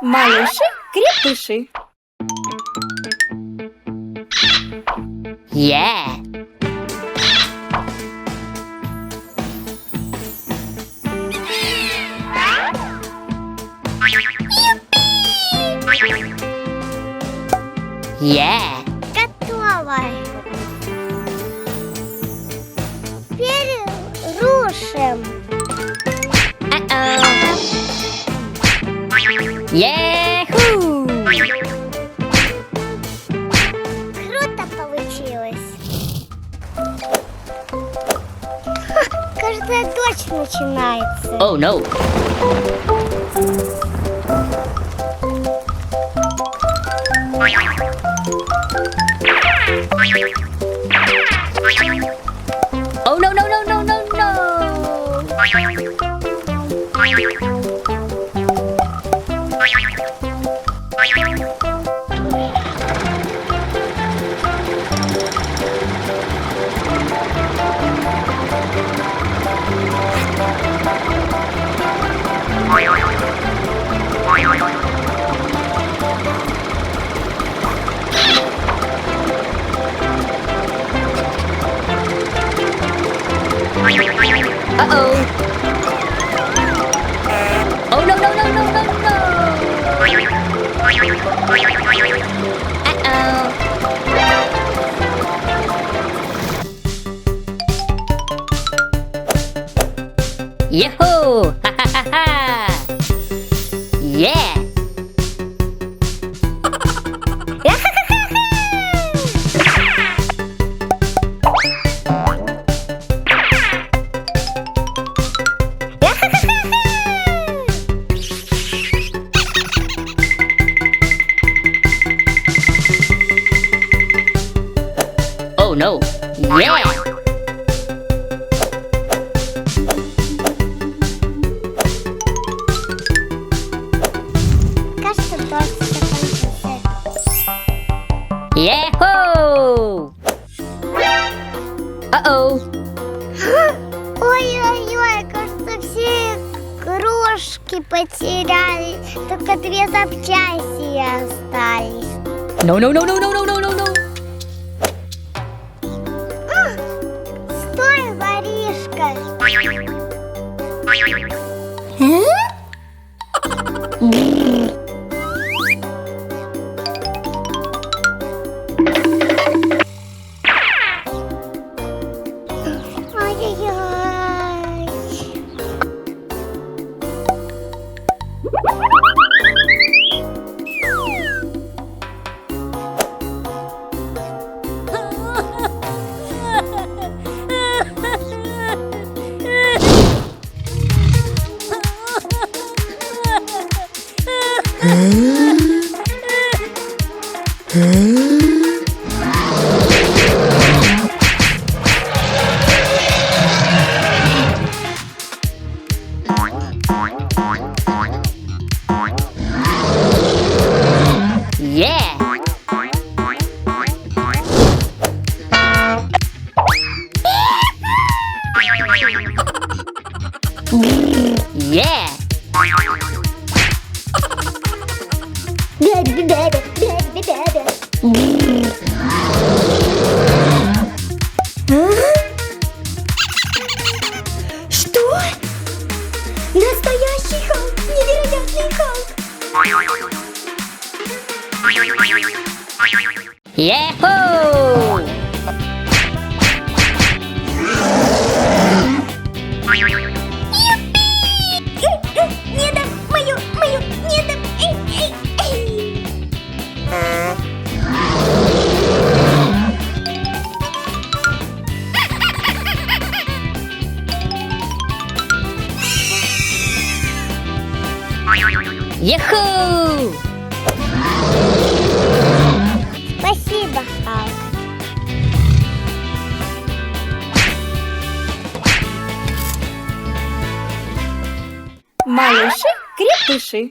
Малыши-крепыши. Yeah. Yeah. Готово. Теперь рушим. Яху! Круто получилось. Каждая дочь начинается. Oh no. Oh no no no no no Uh-oh. Oh no no no no no no. Uh-oh. Yahoo! Ha ha ha ha! Yeah! Oh no! Yeah! Кажется, торт закончился. Yahoo! Uh-oh! Ой-ой-ой, кажется, все крошки потеряли. Только две запчасти остались. No no no no no no no no no! Стой, воришка. Ай-яй-яй. Yeah! Yeah! Что? Настоящий Халк! Невероятный Халк! Yahoo! Не дам мою, не дам. Yahoo! Спасибо, Халк. Малыши-крепыши.